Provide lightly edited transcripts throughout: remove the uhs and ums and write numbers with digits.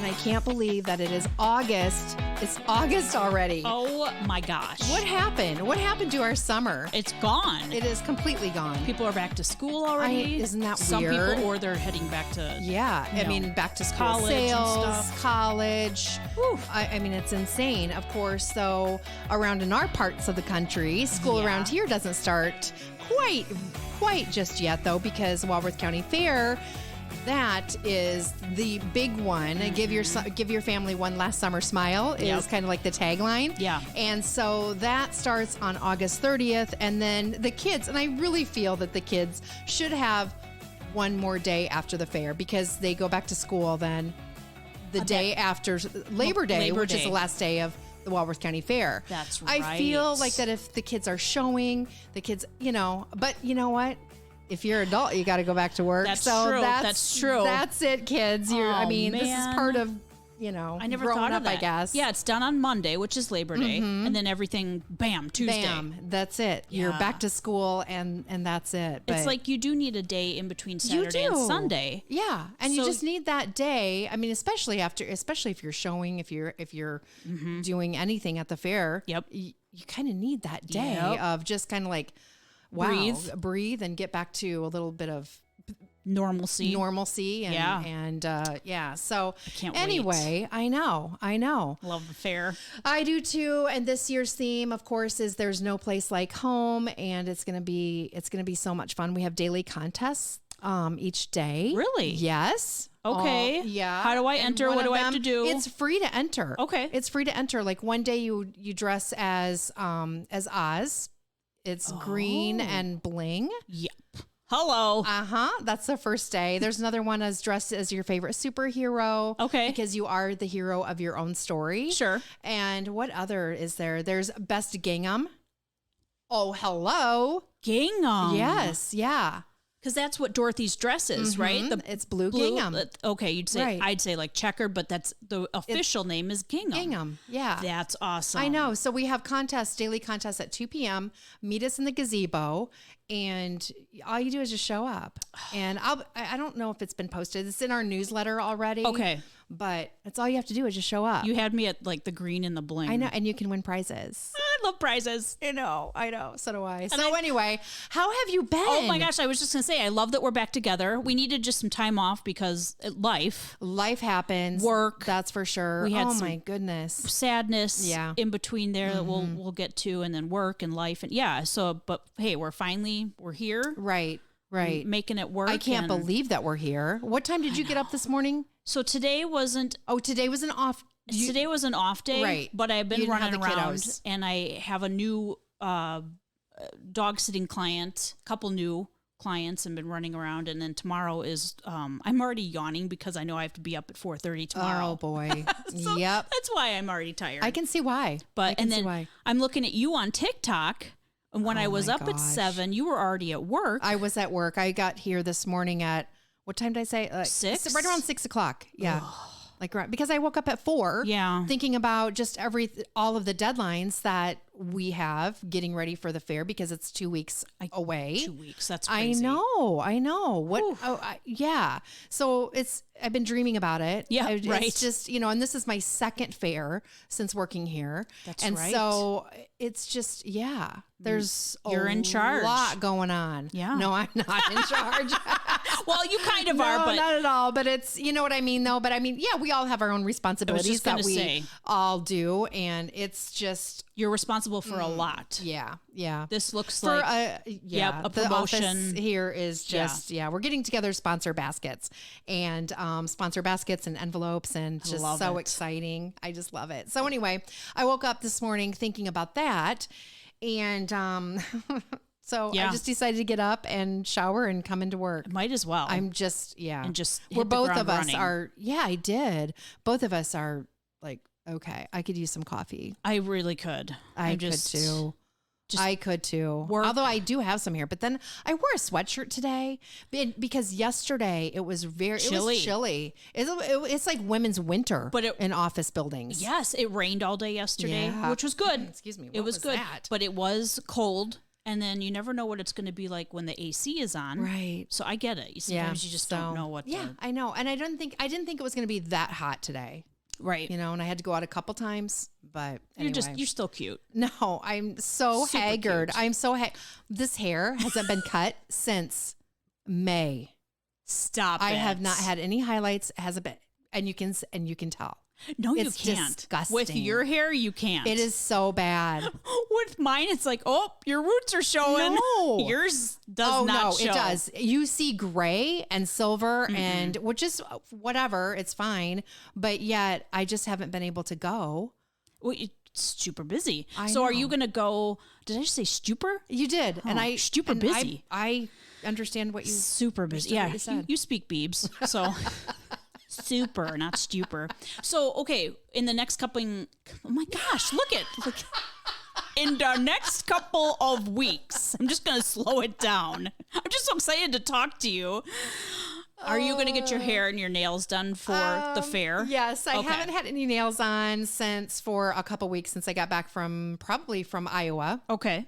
And I can't believe that it is August. It's August already. Oh my gosh. What happened? What happened to our summer? It's gone. It is completely gone. People are back to school already. Isn't that Some weird? people, or they're heading back to I mean, back to school college sales, and stuff. college. I mean, it's insane. Of course, though, around in our parts of the country, school around here doesn't start quite just yet, though, because Walworth County Fair, that is the big one. Give your family one last summer smile is kind of like the tagline. Yeah. And so that starts on August 30th. And then the kids, and I really feel that the kids should have one more day after the fair because they go back to school then the day after Labor Day, which is the last day of the Walworth County Fair. That's right. I feel like that if the kids are showing, the kids, but you know what? If you're an adult, you got to go back to work. That's so true. That's true. That's it, kids. This is part of, I never growing thought of up, that. I guess. Yeah, it's done on Monday, which is Labor Day, and then everything, bam, Tuesday. Bam, that's it. You're back to school, and that's it. But it's like you do need a day in between Saturday and Sunday. Yeah, and you just need that day. I mean, especially if you're showing, if you're doing anything at the fair. Yep, you kind of need that day of just kind of like, breathe, and get back to a little bit of normalcy and so I can't anyway wait. I know Love the fair. I do too. And this year's theme, of course, is there's no place like home, and it's gonna be so much fun. We have daily contests each day. Really? Yes. Okay. Yeah. How do I enter? What do I have to do? It's free to enter. Okay. It's free to enter. Like one day you dress as Oz. It's green and bling. Yep. Hello. That's the first day. There's another one as dressed as your favorite superhero. Okay. Because you are the hero of your own story. Sure. And what other is there? There's best gingham. Oh, hello. Gingham. Yes. Yeah. Because that's what Dorothy's dress is, right? It's blue gingham. Okay, I'd say like checkered, but that's the official name is gingham. Gingham, yeah. That's awesome. I know. So we have daily contests at 2 p.m. Meet us in the gazebo, and all you do is just show up. And I don't know if it's been posted. It's in our newsletter already. Okay. But that's all you have to do is just show up. You had me at like the green and the bling. I know, and you can win prizes. I love prizes. I know. So do I. So anyway, how have you been? Oh my gosh, I was just going to say, I love that we're back together. We needed just some time off because life happens. Work. That's for sure. We had my goodness. Sadness in between there that we'll get to, and then work and life. And but hey, we're here. Right. Making it work. I can't believe that we're here. What time did you get up this morning? So today wasn't. Oh, today was an off. Today was an off day, right? But I've been running around, kiddos. and I have a new dog sitting client, couple new clients, and been running around. And then tomorrow is. I'm already yawning because I know I have to be up at 4:30 tomorrow. Oh boy, so yep. That's why I'm already tired. I can see why. But I'm looking at you on TikTok. And when I was up at 7, you were already at work. I was at work. I got here this morning at, what time did I say? 6? Right around 6 o'clock. Yeah. Because I woke up at 4. Yeah. Thinking about just all of the deadlines that we have getting ready for the fair because it's 2 weeks away. 2 weeks. That's crazy. I know. What? Yeah. So I've been dreaming about it. Yeah. Right. It's just, and this is my second fair since working here. That's right. And so it's just, there's You're in charge. A lot going on. Yeah. No, I'm not in charge. Well, you kind of are, but not at all. But it's, you know what I mean, though. But I mean, we all have our own responsibilities that we all do, and it's just you're responsible for a lot. Yeah. This looks like a promotion. The office here is just we're getting together sponsor baskets and envelopes, and just so exciting. I just love it. So anyway, I woke up this morning thinking about that, and so I just decided to get up and shower and come into work. Might as well. I'm just and just we're both of us running. are. Yeah, I did. Both of us are like, okay, I could use some coffee. I really could. I could too. I could too. Although I do have some here, but then I wore a sweatshirt today because yesterday it was chilly. It's like women's winter, in office buildings. Yes, it rained all day yesterday, which was good. Excuse me. It was good, but it was cold. And then you never know what it's going to be like when the AC is on. Right. So I get it. Sometimes you just don't know what. Yeah, I know. And I didn't think it was going to be that hot today. Right. You know, and I had to go out a couple times, but anyway. You're still cute. No, I'm so Super haggard. cute. I'm so this hair hasn't been cut since May. Stop it. I have not had any highlights. It hasn't been, and you can tell. No, It's you can't. disgusting. With your hair, you can't. It is so bad. With mine, it's like, oh, your roots are showing. No. Yours does not show. It does. You see gray and silver, and which is whatever. It's fine, but yet I just haven't been able to go. Well, it's super busy. I Are know. you going to go? Did I just say stupor? You did, and I super busy. I understand what you Super busy. Yeah, what you said. you speak Beebs, so super, not stupor. So okay, in the next couple, oh my gosh, look in the next couple of weeks, I'm just gonna slow it down. I'm just so excited to talk to you. Are you going to get your hair and your nails done for the fair? Yes, I haven't had any nails on for a couple weeks since I got back from Iowa. Okay.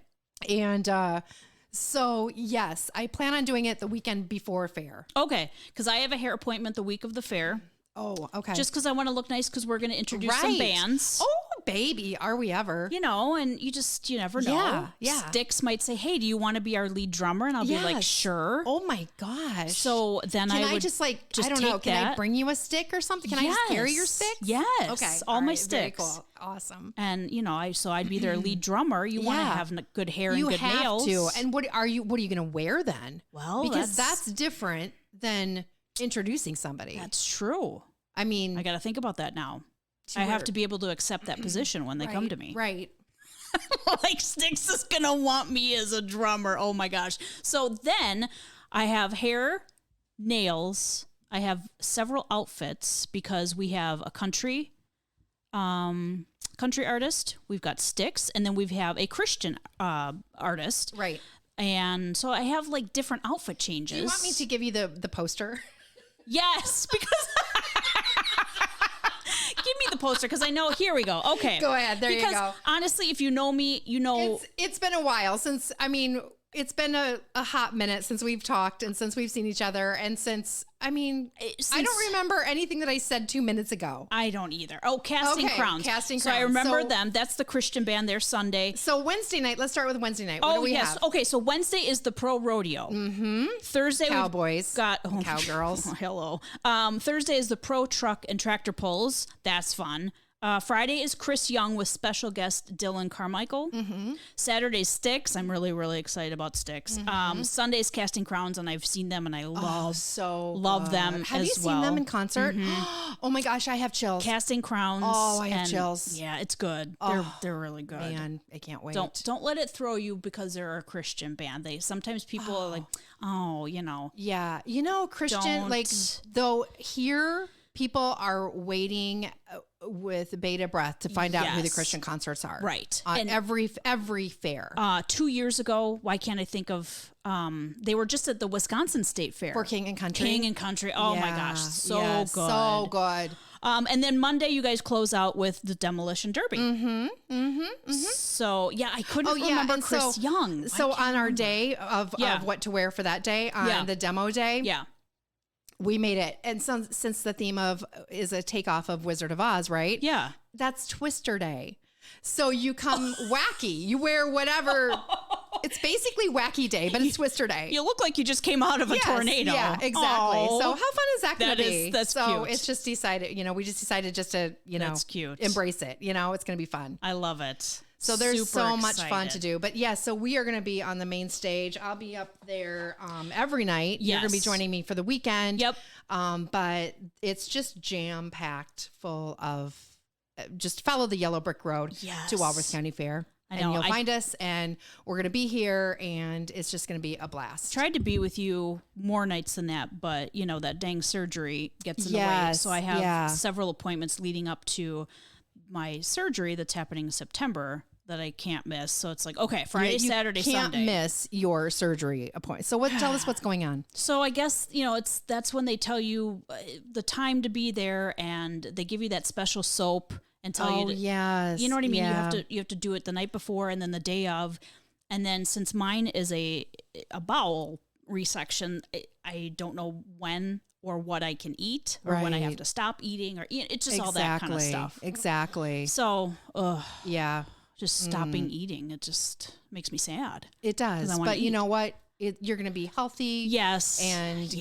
And so, yes, I plan on doing it the weekend before fair. Okay, because I have a hair appointment the week of the fair. Oh, okay. Just because I want to look nice because we're going to introduce some bands. Oh, baby, are we ever? You know, and you never know. Yeah. Styx might say, hey, do you want to be our lead drummer? And I'll be like, sure. Oh my gosh. So then can I would I don't know, can I bring you a stick or something? Can I just carry your sticks? Yes. Okay. All my right, sticks. Very cool. Awesome. And I'd be their lead drummer. You want to have good hair and good nails. You have to. And what are you going to wear then? Well, because that's different than introducing somebody. That's true. I mean, I got to think about that now. I have to be able to accept that position when they come to me. Right. Like Styx is going to want me as a drummer. Oh my gosh. So then I have hair, nails. I have several outfits because we have a country artist. We've got Styx, and then we have a Christian artist. Right. And so I have like different outfit changes. Do you want me to give you the poster? Yes, because give me the poster because I know. Here we go. Okay, go ahead. There you go. Because honestly, if you know me, you know it's been a while since. I mean, it's been a hot minute since we've talked and since we've seen each other, and since I don't remember anything that I said 2 minutes ago. I don't either. Oh, Casting Crowns. Casting So Crowns. I remember them. That's the Christian band. They're Sunday. So Wednesday night. Let's start with Wednesday night. What do we have? Okay, so Wednesday is the pro rodeo. Mm-hmm. Thursday Cowboys. We've got cowgirls. Hello. Thursday is the pro truck and tractor pulls. That's fun. Friday is Chris Young with special guest Dylan Carmichael. Mm-hmm. Saturday's Styx. I'm really, really excited about Styx. Mm-hmm. Sunday's Casting Crowns, and I've seen them, and I love them. Have you seen them in concert? Mm-hmm. Oh my gosh, I have chills. Casting Crowns. Oh, I have chills. Yeah, it's good. They're really good. Man, I can't wait. Don't let it throw you because they're a Christian band. Sometimes people are like, Yeah, Christian, though here people are waiting with bated breath to find out who the Christian concerts are. Right. On every fair. 2 years ago, why can't I think of, they were just at the Wisconsin State Fair. For King and Country. King and Country. Oh my gosh. So good. So good. And then Monday, you guys close out with the Demolition Derby. Mm-hmm. Mm-hmm. Mm-hmm. So yeah, I couldn't remember Chris Young. So on our day of what to wear for that day, on the demo day. Yeah. We made it. And since the theme is a takeoff of Wizard of Oz, right? Yeah. That's Twister Day. So you come wacky. You wear whatever. It's basically Wacky Day, but it's Twister Day. You look like you just came out of a tornado. Yeah, exactly. Aww. So how fun is that going to be? That's so cute. It's just decided, we just decided just to, that's cute. Embrace it. It's going to be fun. I love it. So there's Super so much excited. fun to do. But so we are going to be on the main stage. I'll be up there every night. You're going to be joining me for the weekend. Yep. But it's just jam packed full of just follow the yellow brick road to Walworth County Fair. I know. And you'll find us, and we're going to be here, and it's just going to be a blast. Tried to be with you more nights than that, but that dang surgery gets in the way. So I have several appointments leading up to my surgery that's happening in September that I can't miss. So it's like, okay, Friday, Saturday, Sunday. You can't miss your surgery appointment. So tell us what's going on. So I guess, that's when they tell you the time to be there, and they give you that special soap and tell you to, yes. you know what I mean? Yeah. You have to do it the night before and then the day of. And then since mine is a bowel resection, I don't know when or what I can eat or when I have to stop eating or it's just all that kind of stuff. Exactly. So, yeah. Just stopping eating, it just makes me sad. It does. But you know what? You're going to be healthy. Yes. And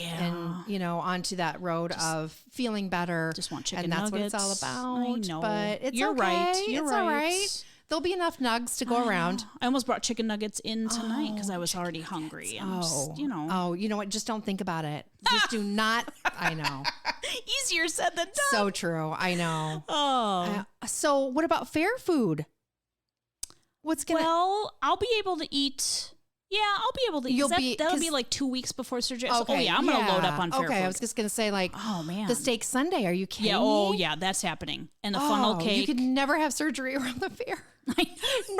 you know, onto that road of feeling better. Just want chicken and that's nuggets. what it's all about. I know. But it's You're okay. right. You're it's right. all right. There'll be enough nugs to go around. I almost brought chicken nuggets in tonight because I was already hungry. And just, you know. Oh, you know what? Just don't think about it. Just do not. I know. Easier said than done. So true. I know. Oh. So what about fair food? Well, I'll be able to eat. Yeah, I'll be able to. That'll be like 2 weeks before surgery. Okay, So, yeah, I'm gonna load up on fair food. I was just gonna say like, oh man, the steak Sunday. Are you kidding me? Oh yeah, that's happening. And the funnel cake. You could never have surgery around the fair.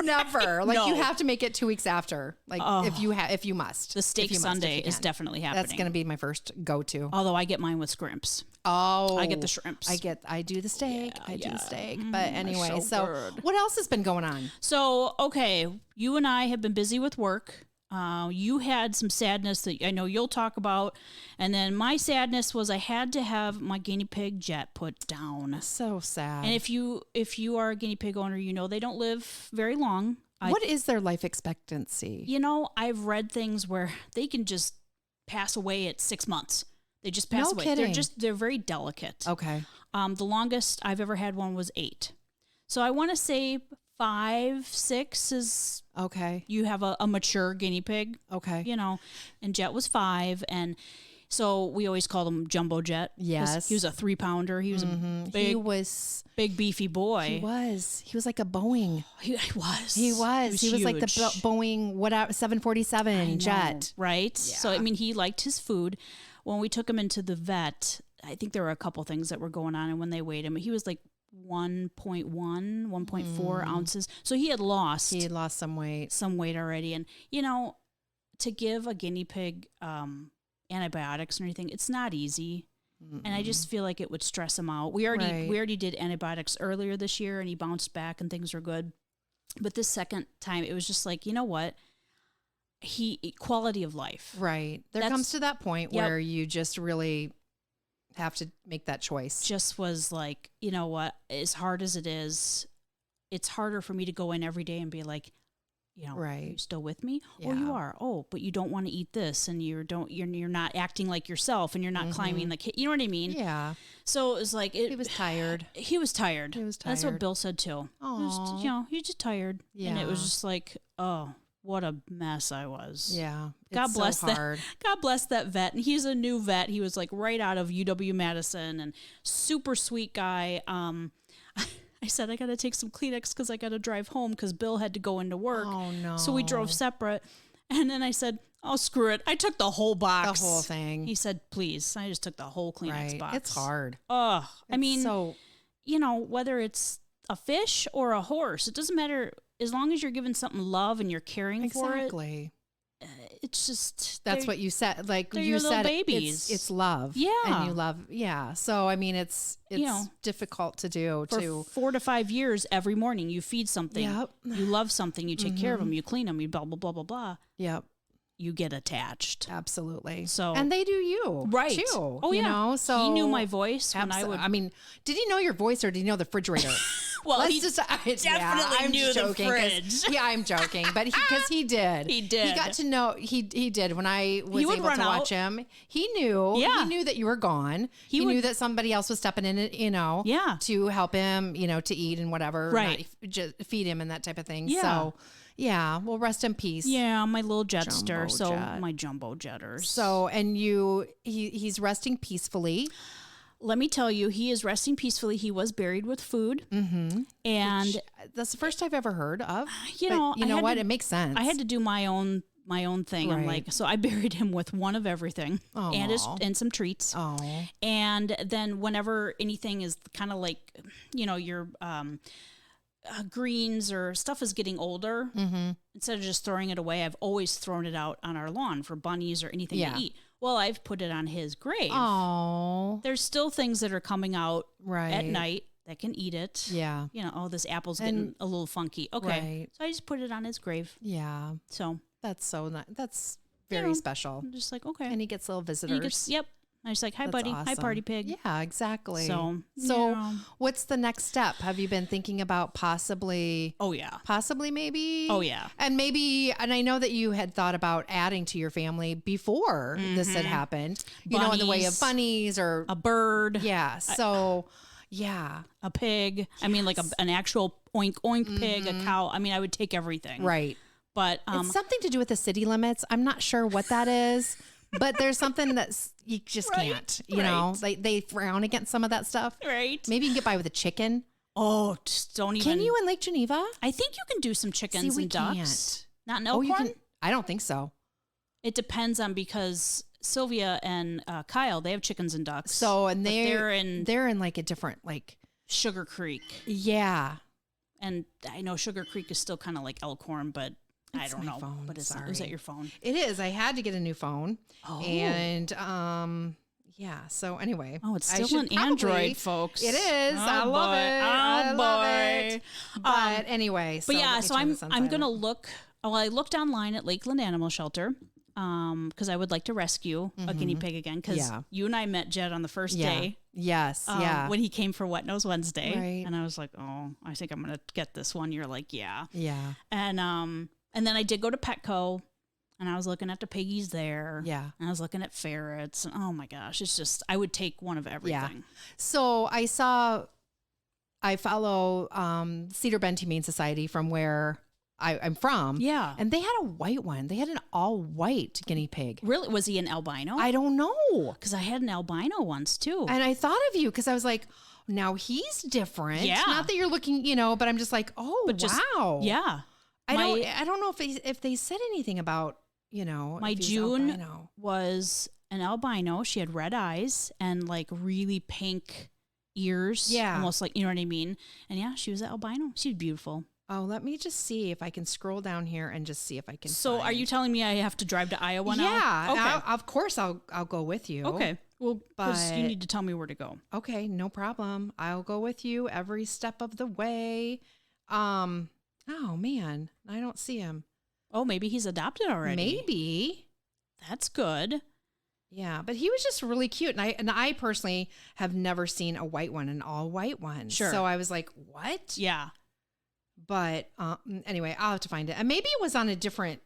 Never. Like you have to make it 2 weeks after. Like if you must. The steak Sunday is definitely happening. That's gonna be my first go-to. Although I get mine with scrimps. Oh, I get the shrimps. I do the steak. I do the steak. But anyway, so what else has been going on? So, okay, you and I have been busy with work. You had some sadness that I know you'll talk about. And then my sadness was I had to have my guinea pig Jet put down. So sad. And if you are a guinea pig owner, you know they don't live very long. What is their life expectancy? You know, I've read things where they can just pass away at 6 months. They just pass away. Kidding. They're very delicate. Okay. The longest I've ever had one was 8. So I want to say 5, 6 is okay. You have a mature guinea pig. Okay. You know, and Jet was 5, and so we always called him Jumbo Jet. Yes. He was a 3-pounder. He was a big beefy boy. He was like a Boeing. He was. He was like the Boeing 747 jet. Right? Yeah. So I mean he liked his food. When we took him into the vet, I think there were a couple things that were going on, and when they weighed him, he was like 1.1, 1.4 ounces. So he had lost some weight already. And, you know, to give a guinea pig antibiotics and everything, it's not easy. And I just feel like it would stress him out. We already did antibiotics earlier this year, and he bounced back and things were good. But this second time, it was just like, you know what? Quality of life. Right. There comes to that point where you just really have to make that choice. Just was like, you know what, as hard as it is, it's harder for me to go in every day and be like, you know, are you still with me? Yeah. Oh, you are. Oh, but you don't want to eat this, and you're not acting like yourself, and you're not climbing the you know what I mean? Yeah. So it was like he was tired. He was tired. That's what Bill said too. Oh, you know, he's just tired. Yeah. And it was just like, oh, what a mess I was. Yeah. God bless that vet. And he's a new vet. He was like right out of UW-Madison and super sweet guy. I said, I got to take some Kleenex because I got to drive home because Bill had to go into work. Oh, no. So we drove separate. And then I said, oh, screw it. I took the whole box. The whole thing. He said, please. I just took the whole Kleenex box. It's hard. Oh, I mean, you know, whether it's a fish or a horse, it doesn't matter. As long as you're giving something love and you're caring for it. Exactly. It's just that's what you said. Like they're you your said, babies. It's love. Yeah, and you love. Yeah. So I mean, it's you know, difficult to do. For 4 to 5 years, every morning you feed something. Yep. You love something. You take care of them. You clean them. You blah blah blah blah blah. Yep. You get attached. Absolutely. So and they do you right too. Oh yeah. You know, so he knew my voice when I would. I mean, did he know your voice or did he know the refrigerator? Well, he definitely knew the fridge. Yeah, I'm joking, but because he did. He did. He got to know. He did when I was able to watch him. He knew. Yeah. He knew that you were gone. He knew that somebody else was stepping in. You know. Yeah. To help him. You know, to eat and whatever. Right. Just feed him and that type of thing. Yeah. So. Yeah, well, rest in peace. Yeah, my little jetster. My jumbo jetters. So, and he's resting peacefully. Let me tell you, he is resting peacefully. He was buried with food. Mm-hmm. And that's the first I've ever heard of. You know what? It makes sense. I had to do my own thing. Right. I'm like, so I buried him with one of everything and some treats. Oh. And then whenever anything is kind of like, you know, your greens or stuff is getting older, instead of just throwing it away, I've always thrown it out on our lawn for bunnies or anything to eat. Well, I've put it on his grave. Oh. There's still things that are coming out at night that can eat it. Yeah. You know, oh, this apple's getting a little funky. Okay. Right. So I just put it on his grave. Yeah. So That's so nice. That's very special. I'm just like, okay. And he gets little And visitors. he gets, yep. I was like, hi, That's buddy. Hi, awesome. party pig. Yeah, exactly. So So what's the next step? Have you been thinking about possibly maybe? Oh, yeah. And I know that you had thought about adding to your family before this had happened, you know, in the way of bunnies or a bird. Yeah. So, yeah. A pig. I mean, like an actual oink oink pig, a cow. I mean, I would take everything. Right. But it's something to do with the city limits. I'm not sure what that is, but there's something that's you just can't, you know, they frown against some of that stuff. Right. Maybe you can get by with a chicken. Oh, just don't even. Can you in Lake Geneva? I think you can do some chickens and ducks. Can't. Not an Elkhorn? I don't think so. It depends on because Sylvia and Kyle, they have chickens and ducks. So, and they're in like a different, like Sugar Creek. Yeah. And I know Sugar Creek is still kind of like Elkhorn, but I don't know. Phone. But it's Sorry. not. Is that your phone? It is. I had to get a new phone. Oh. And, yeah. So anyway. Oh, it's still an Android, folks. It is. Oh, I love boy. it. Oh, I love boy. it. But anyway. But yeah, let me so turn this on I'm gonna silent. look. Well, I looked online at Lakeland Animal Shelter because I would like to rescue a guinea pig again because you and I met Jed on the first day. Yes. When he came for Wet Nose Wednesday. Right. And I was like, oh, I think I'm gonna get this one. You're like, yeah. Yeah. And then I did go to Petco. And I was looking at the piggies there. Yeah. And I was looking at ferrets. And oh my gosh, it's just, I would take one of everything. Yeah. So I follow Cedar Bend Humane Society from where I'm from. Yeah. And they had a white one. They had an all white guinea pig. Really? Was he an albino? I don't know. Because I had an albino once too. And I thought of you because I was like, now he's different. Yeah. Not that you're looking, you know, but I'm just like, oh, But just- wow. Yeah. I don't know if they said anything about, you know, My if he's June albino. was an albino. She had red eyes and like really pink ears. Yeah. Almost like, you know what I mean? And yeah, she was an albino. She was beautiful. Oh, let me just see if I can scroll down here and just see if I can. So are you telling me I have to drive to Iowa now? Yeah. Okay. Of course I'll go with you. Okay. Well, because you But- need to tell me where to go. Okay, no problem. I'll go with you every step of the way. Oh man, I don't see him. Oh, maybe he's adopted already. Maybe. That's good. Yeah, but he was just really cute. And I personally have never seen a white one, an all white one. Sure. So I was like, what? Yeah. But anyway, I'll have to find it. And maybe it was on a different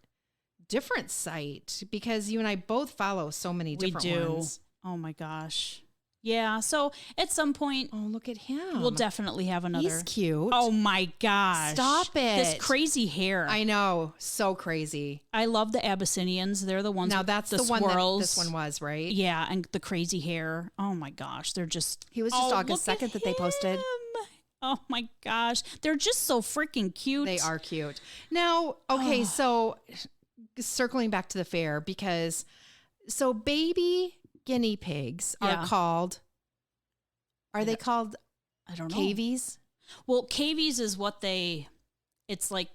site because you and I both follow so many different ones. Oh my gosh. Yeah. So at some point, Oh, look at him. we'll definitely have another. He's cute. Oh my gosh. Stop it. This crazy hair. I know. So crazy. I love the Abyssinians. They're the ones Now with that's the the one that swirls. this one was, right? Yeah. And the crazy hair. Oh my gosh. They're just. He was just oh, August look at 2nd that they posted. him. Oh my gosh. They're just so freaking cute. They are cute. Now, okay, so circling back to the fair because so baby guinea pigs are called they called I don't know. cavies? Well, cavies is what it's like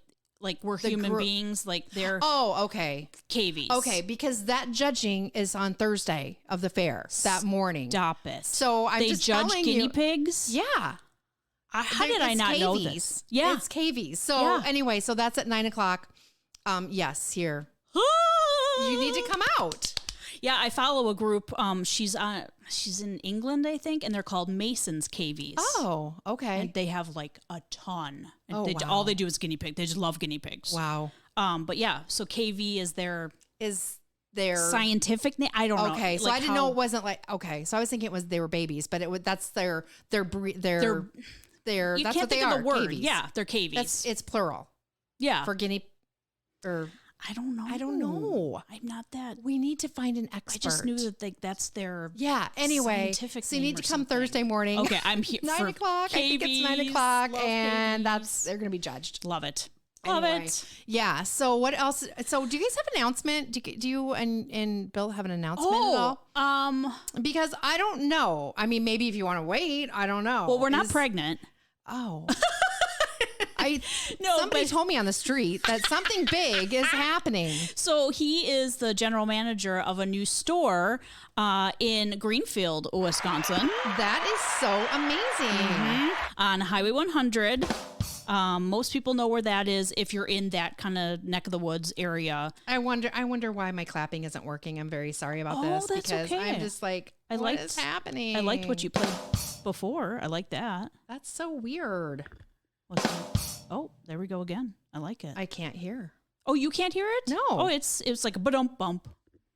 we're human beings, like they're Oh, okay. cavies. Okay, because that judging is on Thursday of the fair that morning. Stop it. So I'm they just judge telling guinea you, pigs? Yeah. How did I It's not know cavies. this? Yeah. It's cavies. So Yeah. anyway, so that's at 9:00. Yes, here. You need to come out. Yeah, I follow a group. She's in England, I think, and they're called Mason's Cavies. Oh, okay. And they have like a ton. And Oh, wow. all they do is guinea pig. They just love guinea pigs. Wow. But yeah, so KV is their scientific name. I don't know. Okay, so like I didn't know it wasn't like okay. So I was thinking they were babies, but that's their You that's can't what they think are. of the word. Cavies. Yeah, they're cavies. It's plural yeah. for guinea. Or I don't know. I don't know. I'm not that. We need to find an I expert. just knew that that's their Yeah. Anyway, scientific so you name need to or come something. Thursday morning. Okay, I'm here 9:00. for I think it's 9:00, Love and cavies. they're going to be judged. Love it. Love Anyway, it. Yeah. So what else? So do you guys have an announcement? Do you and Bill have an announcement at all? Because I don't know. I mean, maybe if you want to wait, I don't know. Well, we're not pregnant. Oh. Somebody told me on the street that something big is happening. So he is the general manager of a new store in Greenfield, Wisconsin. That is so amazing. On Highway 100. Most people know where that is if you're in that kind of neck of the woods area. I wonder why my clapping isn't working. I'm very sorry about this that's because okay. I'm just like, what is happening? I liked what you played before. I like that. That's so weird. What's that? Oh, there we go again. I like it. I can't hear. Oh, you can't hear it? No. Oh, it's like a ba-dump bump.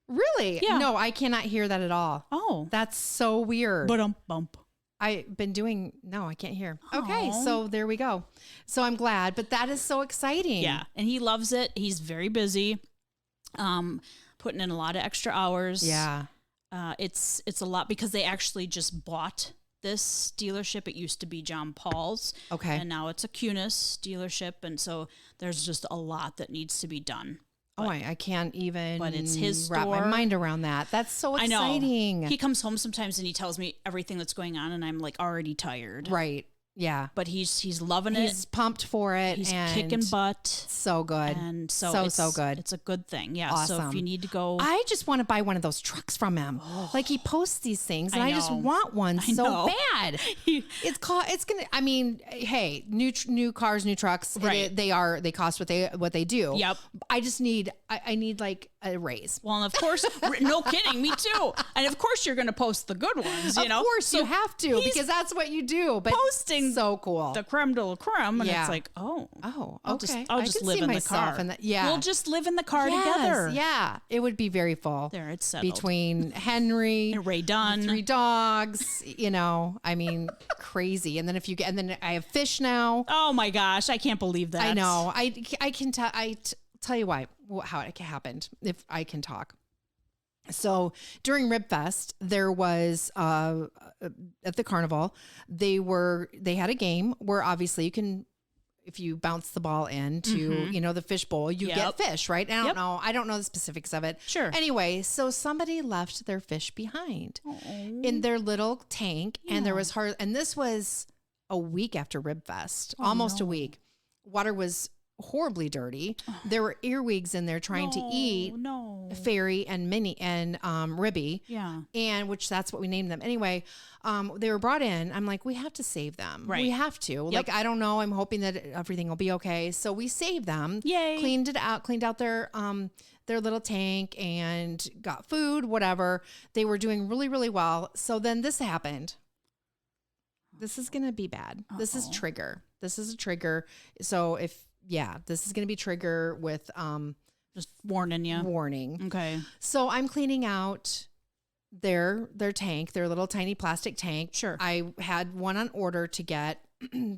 Really? Yeah. No, I cannot hear that at all. Oh. That's so weird. Ba-dump bump. I've been doing, no, I can't hear. Aww. Okay, so there we go. So I'm glad, but that is so exciting. Yeah, and he loves it. He's very busy, putting in a lot of extra hours. Yeah. It's a lot because they actually just bought this dealership. It used to be John Paul's. Okay. And now it's a Cunis dealership, and so there's just a lot that needs to be done. I can't even but it's his wrap my store. mind around that. That's so exciting. I know. He comes home sometimes and he tells me everything that's going on, and I'm like already tired. Right. Yeah. But he's loving it. He's pumped for it. He's and kicking butt. So good. And so so good. It's a good thing. Yeah. Awesome. So if you need to go. I just want to buy one of those trucks from him. Like he posts these things and I just know. want one so know. bad. It's going to, I mean, hey, new cars, new trucks. Right. They cost what they do. Yep. I just need, I need like a raise. Well, and of course, no kidding, me too. And of course, you're going to post the good ones. You know, of course you have to he's because that's what you do. But posting so cool. the creme de la creme, and Yeah. it's like, Oh, I'll okay. just live in the car. Yeah. We'll just live in the car Yes, together. Yeah, it would be very full. There, it's settled. Between Henry And Ray Dunn. 3 dogs, I mean, crazy. And then and then I have fish now. Oh my gosh, I can't believe that. I know. I can tell. Tell you why how it happened if I can talk. So during Rib Fest, there was at the carnival, they had a game where obviously you can, if you bounce the ball into, the fish bowl, you get fish, right? And I don't know the specifics of it. Sure. Anyway, so somebody left their fish behind in their little tank, and there was and this was a week after Rib Fest, almost a week. Water was horribly dirty. There were earwigs in there trying to eat Fairy and Minnie and Ribby. Yeah. And which that's what we named them. Anyway, they were brought in. I'm like, we have to save them. Right. We have to. Yep. Like, I don't know. I'm hoping that everything will be okay. So we saved them. Yay. Cleaned out their little tank and got food, whatever. They were doing really, really well. So then this happened. This is going to be bad. This is trigger. This is a trigger. So this is going to be trigger with Just warning you. warning. Okay. So I'm cleaning out their tank, their little tiny plastic tank. Sure. I had one on order to get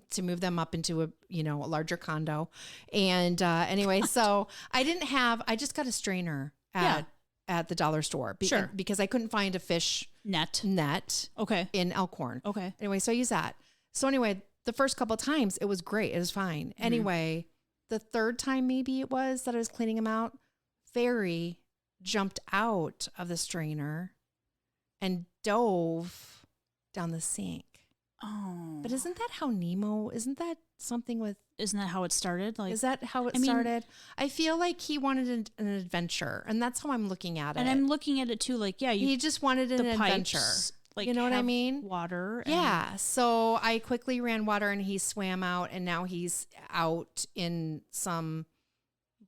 to move them up into a larger condo. And anyway, so I just got a strainer at the dollar store because I couldn't find a fish Net. Okay. In Elkhorn. Okay. Anyway, so I use that. So anyway, the first couple of times it was great. It was fine. Anyway, the third time maybe it was that I was cleaning them out, Fairy jumped out of the strainer and dove down the sink. Oh. But isn't that how Nemo, isn't that something with, Isn't that how it started? Like, is that how it started? I feel like he wanted an adventure, and that's how I'm looking at it. and I'm looking at it too, like, yeah, He just wanted an the adventure. pipes, like, You know what I have mean? Water. And Yeah. So I quickly ran water and he swam out, and now he's out in some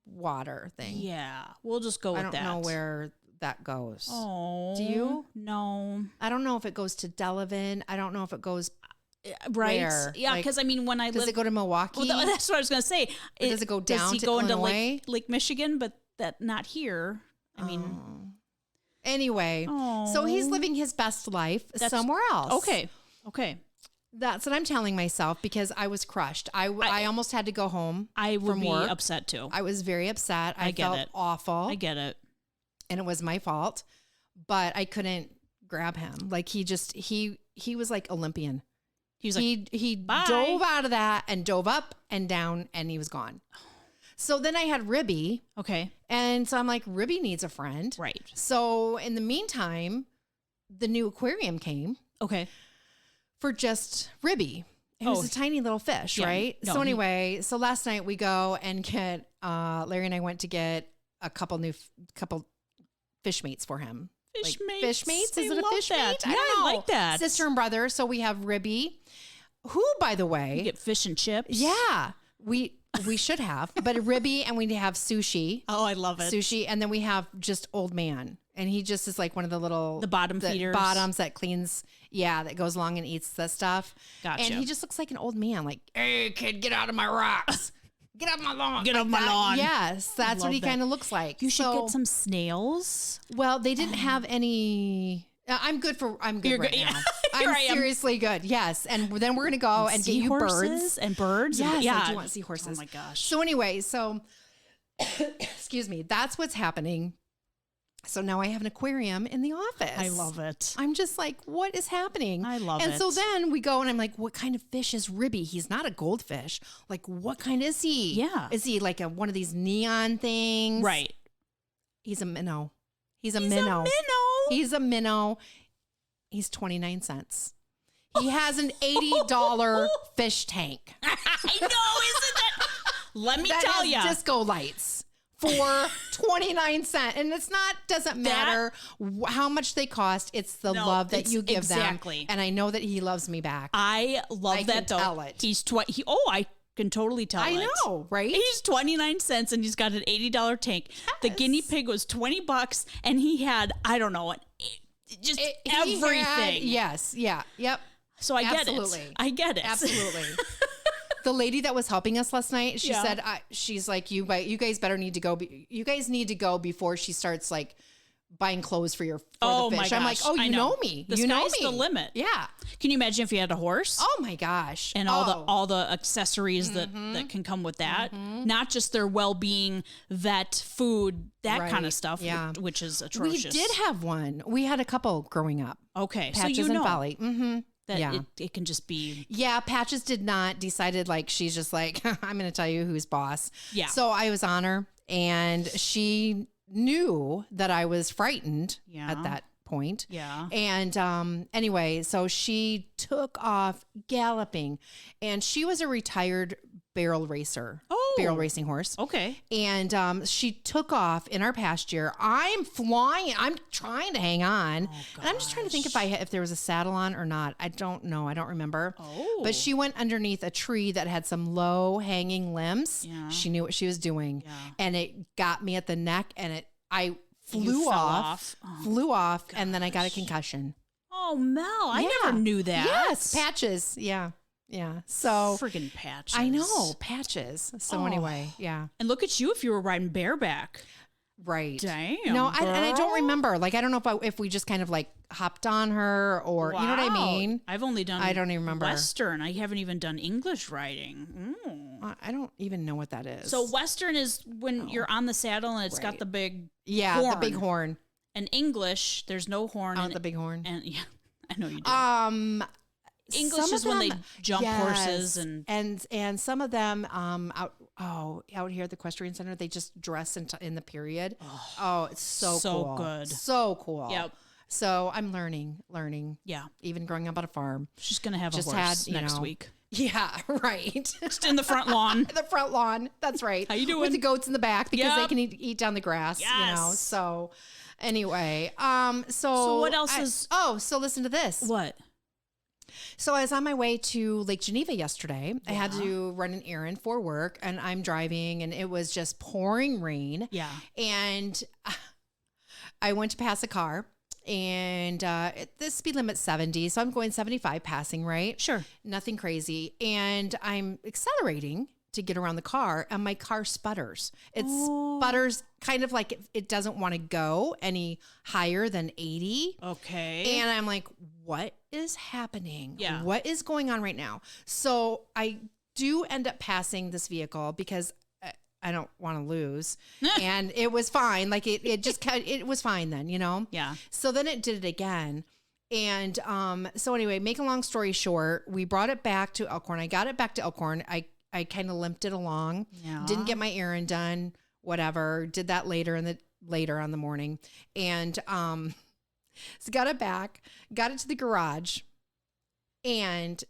water thing. Yeah. We'll just go with that. I don't know where that goes. Oh. Do you? No. I don't know if it goes to Delavan. I don't know if it goes. Right. Where? Yeah. Like, because when I Does it go to Milwaukee? well, that's what I was going to say. Or does it go down does he to go into Illinois? Lake Michigan, but that not here? I mean, Anyway, so he's living his best life somewhere else. Okay. That's what I'm telling myself because I was crushed. I almost had to go home. I would from be work. upset too. I was very upset. I get felt it. awful. I get it. And it was my fault, but I couldn't grab him. Like he was like Olympian. He was like, he bye. dove out of that and dove up and down and he was gone. So then I had Ribby. Okay. And so I'm like, Ribby needs a friend. Right. So in the meantime, the new aquarium came Okay. for just Ribby. It was a tiny little fish, right? no, So anyway, so last night we go and get, Larry and I went to get a couple fish mates for him. Fish mates. Fish mates? Is I it a love fish that. mate? Yeah, don't know. I like that. Sister and brother. So we have Ribby, who, by the way, You get fish and chips. yeah, we should have, but Ribby, and we have sushi. Oh, I love it. Sushi, and then we have just old man, and he just is like one of the bottom feeders. bottoms that cleans, that goes along and eats the stuff. Gotcha. And he just looks like an old man, like, hey kid, get out of my rocks, get off my lawn, Get off my lawn. Yes, that's what Love he that. kind of looks like. You should get some snails. Well, they didn't have any. I'm good You're right good. now. Here I I'm am. seriously good. Yes, and then we're gonna go and get you birds. Seahorses and birds. Yes, yeah. I do want seahorses. Oh my gosh. So anyway, excuse me, that's what's happening. So now I have an aquarium in the office. I love it. I'm just like, what is happening? I love and it. so then we go and I'm like, what kind of fish is Ribby? He's not a goldfish. Like, what kind is he? Yeah. Is he like one of these neon things? Right. He's a minnow. He's a He's minnow. a minnow. He's a minnow. He's 29 cents. He has an $80 fish tank. I know, isn't that? Let me That tell has you. disco lights for 29 cents. And it's doesn't matter how much they cost. It's the love that you give exactly. them. And I know that he loves me back. I love I that can though. tell it. He's I can totally tell I it. know, right? He's 29 cents and he's got an $80 tank. The guinea pig was $20 and he had, I don't know, just everything. Yes. Yeah. Yep. So I get Absolutely. it. I get it. Absolutely. The lady that was helping us last night, she Yeah. said, she's like, you guys better need to go. You guys need to go before she starts like buying clothes for the fish. my I'm like, gosh. oh, I you know. know me. The you know sky's me. the limit. Yeah. Can you imagine if you had a horse? Oh my gosh. And all the accessories that can come with that, not just their well-being, vet, food, that kind Right. of stuff, Yeah. which is We atrocious. did have one. We had a couple growing up. Okay, Patches so you and know Folly. Mm-hmm. that Yeah. it can just be Yeah, Patches did not decided like she's just like I'm going to tell you who's boss. Yeah. So I was on her, and she knew that I was frightened Yeah. at that point. Yeah. And anyway, so she took off galloping, and she was a retired barrel racing horse. okay. And she took off in our pasture. I'm flying. I'm trying to hang on. And I'm just trying to think if there was a saddle on or not. I don't know. I don't remember. Oh. But she went underneath a tree that had some low hanging limbs. Yeah. She knew what she was doing. Yeah. And it got me at the neck, and I flew fell off. off. Flew off, and then I got a concussion. Oh, Mel, I Yeah. never knew that. Yes, Patches. Yeah. Yeah. So Friggin' Patches. I know, Patches. So Oh. anyway, yeah. And look at you if you were riding bareback. Right. Damn, No, and I don't girl. remember. Like, I don't know if we just kind of like hopped on her or, you know what I Wow. mean? I've only done I don't even remember. Western. I haven't even done English riding. I don't even know what that is. So Western is when you're on the saddle and it's got Right. the big yeah, horn. the big horn. And English, there's no horn. I in want the big horn. And yeah, I know you do. English some is of when they them- jump horses yes, and and some of them out here at the equestrian center, they just dress in the period. Oh, it's so cool. good. So cool. Yep. So I'm learning. yeah, Even growing up on a farm. she's gonna have Just a horse had, you next know, week. Yeah, right. Just in the front lawn. The front lawn. That's right. How you doing? With the goats in the back because they Yep. can eat down the grass. You know. Yes. So anyway, So what else is- so listen to this. What? So I was on my way to Lake Geneva yesterday. I had to run an errand for work, and I'm driving, and it was just pouring rain. Yeah. And I went to pass a car, and the speed limit's 70, so I'm going 75 passing, right? Sure. Nothing crazy. And I'm accelerating to get around the car, and my car sputters. It sputters kind of like it doesn't want to go any higher than 80. Okay. And I'm like, what is happening? Yeah. What is going on right now? So I do end up passing this vehicle because I don't want to lose. And it was fine. Like it was fine then, you know? Yeah. So then it did it again. And so anyway, make a long story short, we brought it back to Elkhorn. I got it back to Elkhorn. I kind of limped it along. Yeah. Didn't get my errand done, whatever. Did that later on the morning. And so got it back, got it to the garage, and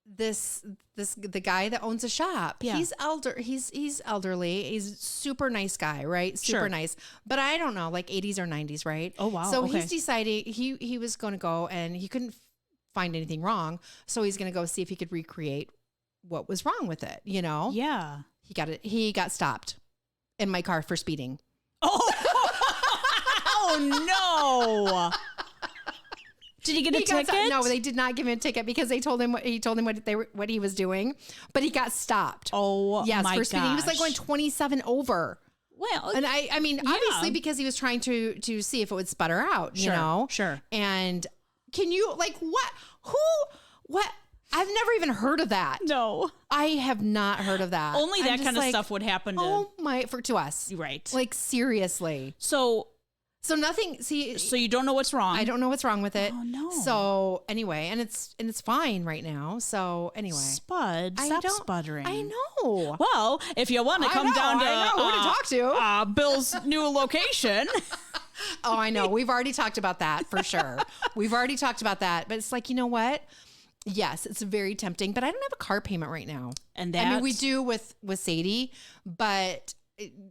the guy that owns a shop. Yeah. He's elderly. He's super nice guy, right? Super nice. But I don't know, like 80s or 90s, right? Oh wow. So okay. he's deciding he was going to go, and he couldn't find anything wrong, so he's going to go see if he could recreate what was wrong with it, you know? Yeah. He got stopped in my car for speeding. Oh no. Did he get a ticket? No, they did not give him a ticket because they told him what he was doing, but he got stopped. Oh, yes, my for speeding. He was like gosh. going 27 over. Well, And I mean, obviously because he was trying to see if it would sputter out, you know? Sure. And can you, like, what? I've never even heard of that. No. I have not heard of that. Only I'm that just kind of like, stuff would happen to us. Right. Like, seriously. So nothing, see. so you don't know what's wrong. I don't know what's wrong with it. Oh, no. So anyway, and it's fine right now. So anyway. Spud, stop sputtering. I know. Well, if you want to come down to, I know who to talk to. Bill's new location. Oh, I know. We've already talked about that for sure. We've already talked about that. But it's like, you know what? Yes, it's very tempting, but I don't have a car payment right now. And I mean, we do with Sadie, but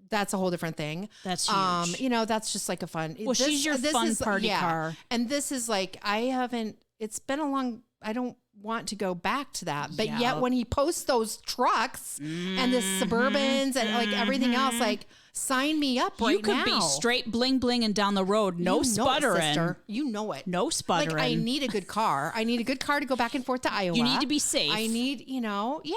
that's a whole different thing. That's huge. You know, that's just like a fun. Well, she's your fun party car. And this is like, it's been I don't want to go back to that. But yet when he posts those trucks and the Suburbans and like everything else, like, sign me up right now. You could be straight bling bling and down the road. No sputtering. Sister. You know it. No sputtering. Like, I need a good car. I need a good car to go back and forth to Iowa. You need to be safe. I need,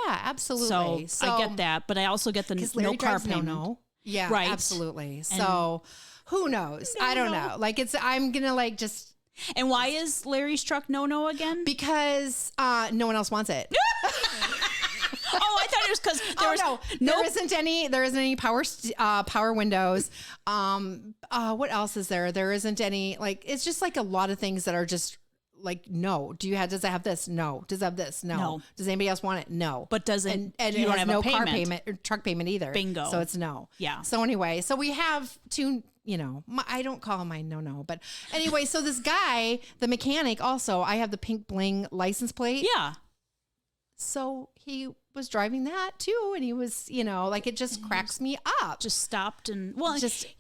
absolutely. So I get that, but I also get the Larry no car drives payment. No. Yeah, right. Absolutely. So who knows? I don't know. Like, I'm going to like just. And why is Larry's truck no again? Because no one else wants it. Oh, I thought it was because there isn't any power windows. What else is there? There isn't any, like, it's just like a lot of things that are just like, no. Does it have this? No. Does it have this? No. Does anybody else want it? No. But doesn't, and you it don't has have no a payment. car payment or truck payment either. Bingo. So it's no. Yeah. So anyway, so we have two, I don't call mine no, but anyway, so this guy, the mechanic also, I have the pink bling license plate. Yeah. So he was driving that too, and he was, like, it just cracks me up. Just stopped and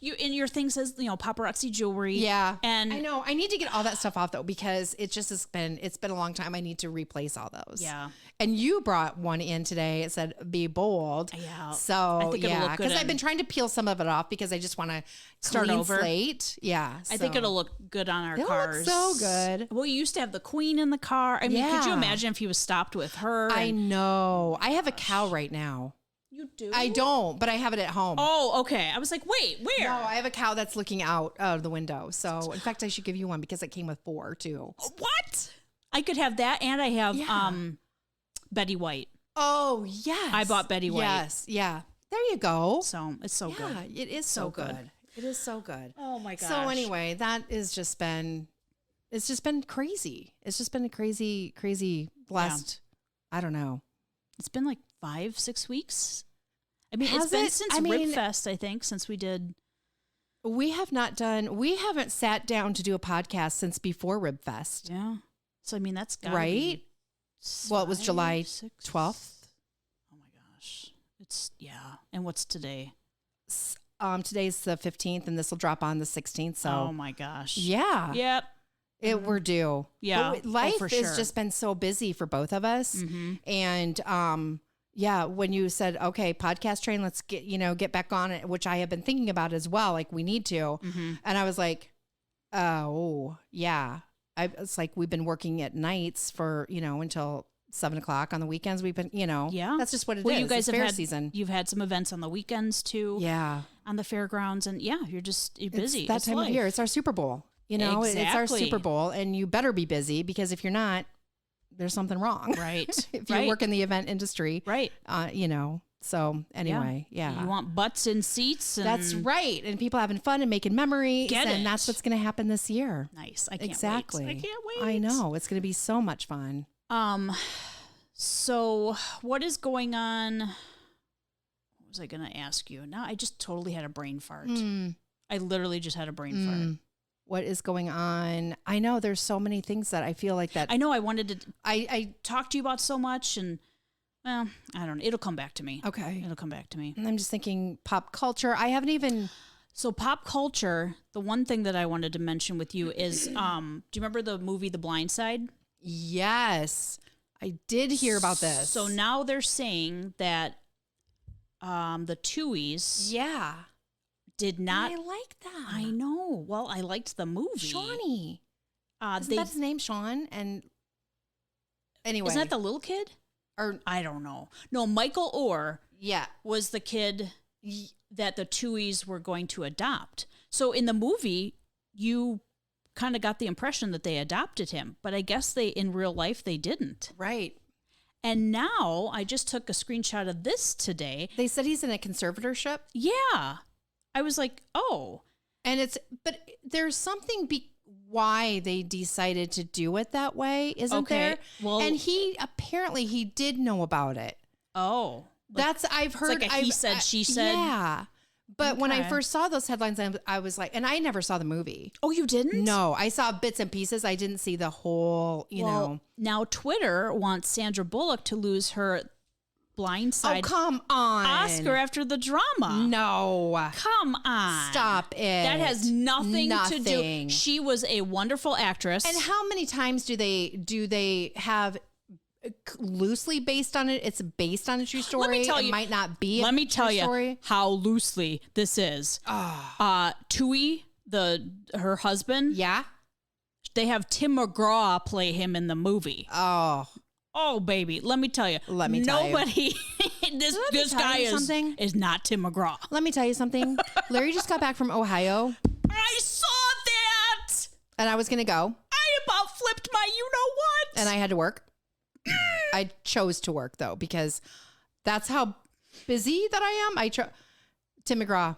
your thing says, paparazzi jewelry. Yeah, and I know I need to get all that stuff off though, because it's been a long time. I need to replace all those. Yeah, and you brought one in today. It said "Be bold." Yeah, so I think it'll look good, because I've been trying to peel some of it off because I just want to start over. Slate. Yeah, I think it'll look good on our cars. Looks so good. Well, you used to have the Queen in the car. I mean, could you imagine if he was stopped with her? I know. I have a cow right now. You do? I don't, but I have it at home. Oh, okay. I was like, wait, where? No, I have a cow that's looking out of the window. So, in fact, I should give you one because it came with 4 too. What? I could have that, and I have Betty White. Oh, yes. I bought Betty White. Yes, yeah. There you go. So it's so good. Yeah, it is so good. It is so good. Oh my gosh. So anyway, that is just been. It's just been crazy. It's just been a crazy last. I don't know. It's been like 5-6 weeks. I mean, Has it's been it? since I mean, Ribfest, I think, since we did. We haven't sat down to do a podcast since before Ribfest. Yeah. So, I mean, that's gotta right. Be well, it was July 6th. 12th. Oh my gosh. And what's today? Today's the 15th, and this will drop on the 16th. So. Oh my gosh. Yeah. Yep. We're due. Yeah. But life has just been so busy for both of us. Mm-hmm. And when you said, okay, podcast train, let's get back on it, which I have been thinking about as well. Like, we need to. Mm-hmm. And I was like, oh, yeah. It's like we've been working at nights for, until 7:00 on the weekends. We've been, yeah, that's just what it is. You guys it's fair had season. You've had some events on the weekends too. Yeah. On the fairgrounds. And you're busy. It's that time of year. It's our Super Bowl. Exactly. It's our Super Bowl, and you better be busy, because if you're not, there's something wrong. Right. If you work in the event industry. Right. So anyway, yeah. You want butts in seats. And that's right. And people having fun and making memories. And that's what's going to happen this year. Nice. I can't exactly. wait. I can't wait. I know. It's going to be so much fun. So what is going on? What was I going to ask you? Now I just totally had a brain fart. I literally just had a brain fart. What is going on? I know there's so many things that I feel like that. I know I wanted to I talk to you about so much, and well, I don't know. It'll come back to me. Okay. It'll come back to me. And I'm just thinking pop culture. I haven't even. So pop culture, the one thing that I wanted to mention with you is, do you remember the movie The Blind Side? Yes. I did hear about this. So now they're saying that the Tuohys did not. I like that. I know. Well, I liked the movie. Shawnee. Isn't that his name, Sean? And anyway. Isn't that the little kid? Or I don't know. No, Michael Orr yeah. was the kid that the Tuohys were going to adopt. So in the movie, you kind of got the impression that they adopted him, but I guess in real life they didn't. Right. And now I just took a screenshot of this today. They said he's in a conservatorship. Yeah. I was like, oh. And but there's something why they decided to do it that way, isn't there? Well, and he did know about it. Oh. I've heard. It's like he said, she said. Yeah. But when I first saw those headlines, I was like, and I never saw the movie. Oh, you didn't? No, I saw bits and pieces. I didn't see the whole, you know. Now Twitter wants Sandra Bullock to lose her Blindside come on. Oscar after the drama. No. Come on. Stop it. That has nothing to do. She was a wonderful actress. And how many times do they have loosely based on it? It's based on a true story. Let me tell you, it might not be. Let me tell story. you how loosely this is. Tui, her husband. Yeah. They have Tim McGraw play him in the movie. Oh, baby. Let me tell you. Nobody. this guy is not Tim McGraw. Let me tell you something. Larry just got back from Ohio. I saw that. And I was going to go. I about flipped my you-know-what. And I had to work. I chose to work, though, because that's how busy that I am. Tim McGraw.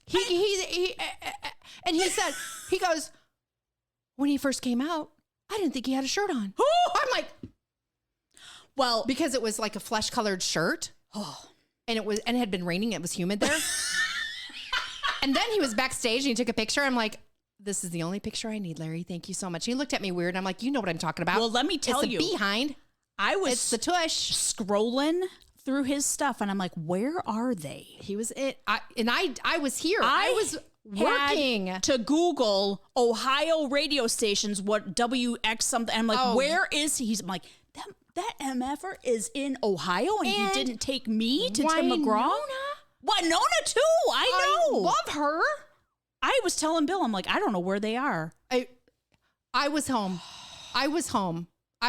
I know. And he said, he goes, when he first came out, I didn't think he had a shirt on. I'm like, well, because it was like a flesh colored shirt. And it had been raining. It was humid there. And then he was backstage and he took a picture. I'm like, this is the only picture I need, Larry. Thank you so much. He looked at me weird. I'm like, you know what I'm talking about. Well, let me tell you. It's the behind. It's the tush. Scrolling through his stuff, and I'm like, where are they? He was it. I was here. I was working to Google Ohio radio stations, what WX something. I'm like, where is he? I'm like, that MFer is in Ohio, and he didn't take me to Tim McGraw. Winona too. I know. I love her. I was telling Bill, I'm like, I don't know where they are. I was home. I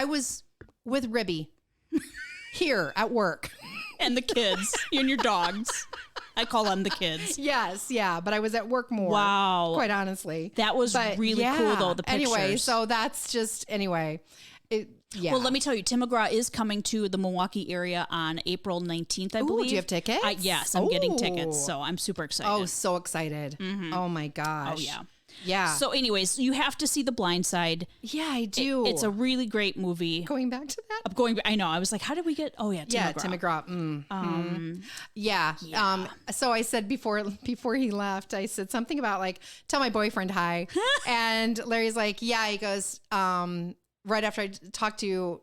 was with Ribby here at work. And the kids and your dogs. I call them the kids. Yes, yeah, but I was at work more. Wow. Quite honestly. That was really cool, though, the pictures. Anyway, so that's just, yeah. Well, let me tell you, Tim McGraw is coming to the Milwaukee area on April 19th, I believe. Do you have tickets? Yes, I'm getting tickets, so I'm super excited. Oh, so excited. Mm-hmm. Oh, my gosh. Oh, yeah. Yeah. So anyways, you have to see The Blind Side. Yeah, I do. It's a really great movie. Going back to that? I know. I was like, how did we get? Oh, yeah, Tim McGraw. Tim McGraw. Yeah. So I said before he left, I said something about like, tell my boyfriend hi. And Larry's like, yeah. He goes, right after I talked to,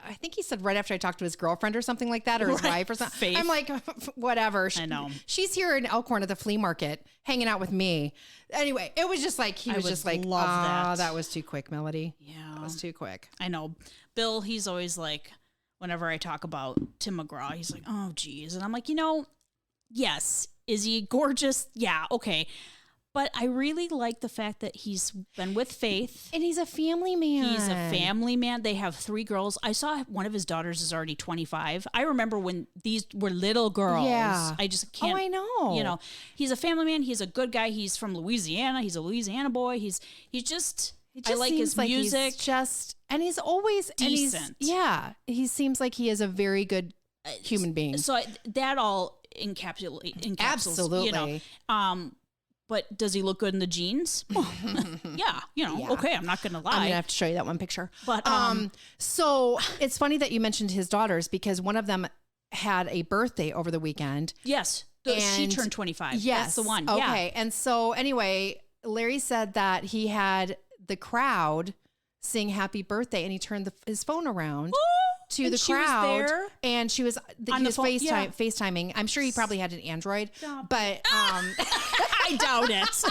I think he said right after I talked to his girlfriend or something like that, or his wife or something. Faith. I'm like, whatever. I know. She's here in Elkhorn at the flea market hanging out with me. Anyway, it was just like, he was just like, that was too quick, Melody. Yeah. That was too quick. I know. Bill, he's always like, whenever I talk about Tim McGraw, he's like, oh, geez. And I'm like, yes. Is he gorgeous? Yeah. Okay. But I really like the fact that he's been with Faith. And he's a family man. He's a family man. They have 3 girls. I saw one of his daughters is already 25. I remember when these were little girls. Yeah. I just can't. Oh, I know. He's a family man. He's a good guy. He's from Louisiana. He's a Louisiana boy. He just I like his music. And he's always decent. He seems like he is a very good human being. So that all encapsulates. Absolutely. But does he look good in the jeans? Yeah, okay, I'm not going to lie. I'm going to have to show you that one picture. But so it's funny that you mentioned his daughters because one of them had a birthday over the weekend. Yes. She turned 25. Yes. That's the one. Okay. Yeah. And so anyway, Larry said that he had the crowd sing happy birthday, and he turned his phone around to And the she was crowd, there? and he was phone? Yeah. FaceTiming. I'm sure he probably had an Android, Stop. but I doubt it.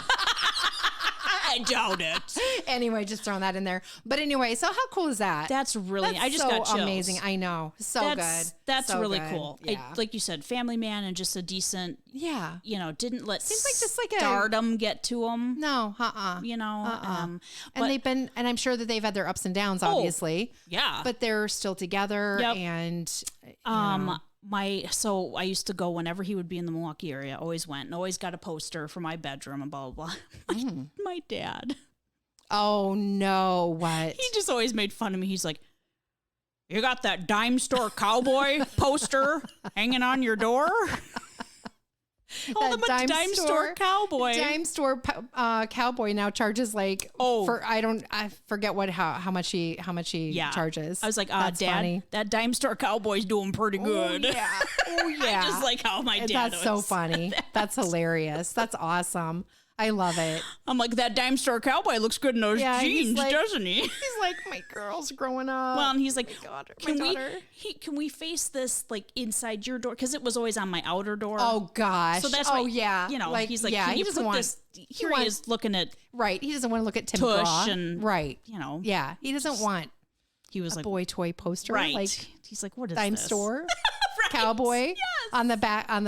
I doubt it. anyway, just throwing that in there. But anyway, so how cool is that? That's really. That's I just so got chills. amazing. I know, good. That's So really good. cool. Yeah. Like you said, family man and just a decent. Yeah. Didn't let Seems like just like a- stardom get to him. No, But, and I'm sure that they've had their ups and downs, obviously. yeah. But they're still together, Yep. and you know. So I used to go whenever he would be in the Milwaukee area. Always went and always got a poster for my bedroom and blah blah blah. My dad. Oh no! What? He just always made fun of me. He's like, "You got that dime store cowboy poster hanging on your door?" Oh, the dime store cowboy. Dime store cowboy now charges like I forget how much he charges. I was like, That's Dad, funny. that dime store cowboy's doing pretty good. Oh yeah. Oh yeah. I just like how my dad That's so was. funny. That's hilarious. That's awesome. I love it. I'm like, that dime store cowboy looks good in those he's jeans, like- doesn't he? He's like, my girl's growing up. Well, and he's like, my daughter. can we face this like inside your door? Because it was always on my outer door. Oh gosh. So that's why, yeah. he's like, yeah, can he you doesn't put want this? Here he is looking at right. He doesn't want to look at Tim Tush Graw. and right. Yeah, he doesn't want he was a like boy toy poster. right. Like He's like, what is dime this? store cowboy on the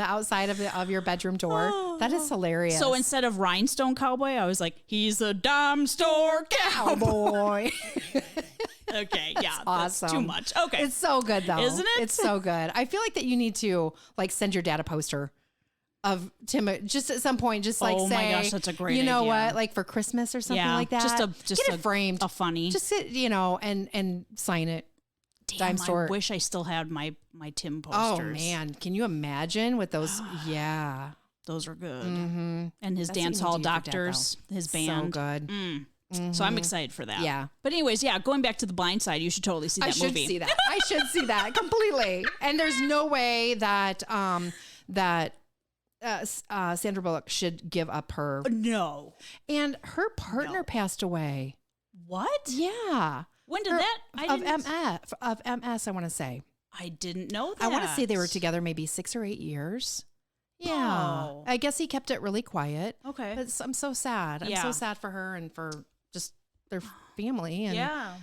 outside of your bedroom door. That is hilarious. So instead of rhinestone cowboy, I was like, he's a dime store cowboy. cowboy. Okay, yeah, awesome. That's too much. Okay, It's so good though. Isn't it? It's so good. I feel like that you need to like send your dad a poster of Tim just at some point, just like Oh say, my gosh, that's a great you know idea. what, like for Christmas or something like that. just get it framed, a funny. just sit, and sign it. Damn, dime store. I wish I still had my Tim Oh posters. man, can you imagine with those? Yeah, those are good. mm-hmm. And his That's dance what you hall need to do for Dad, doctors, his band. so good. So I'm excited for that. Yeah. But anyways, going back to The Blind Side, you should totally see that I should movie. see that. I should see that completely. And there's no way that Sandra Bullock should give up her. No. And her partner passed away. What? Yeah. When did that? Of MS, I want to say. I didn't know that. I want to say they were together maybe 6 or 8 years. Yeah. Oh. I guess he kept it really quiet. Okay. But I'm so sad. I'm Yeah. so sad for her and for just their family. And, Yeah.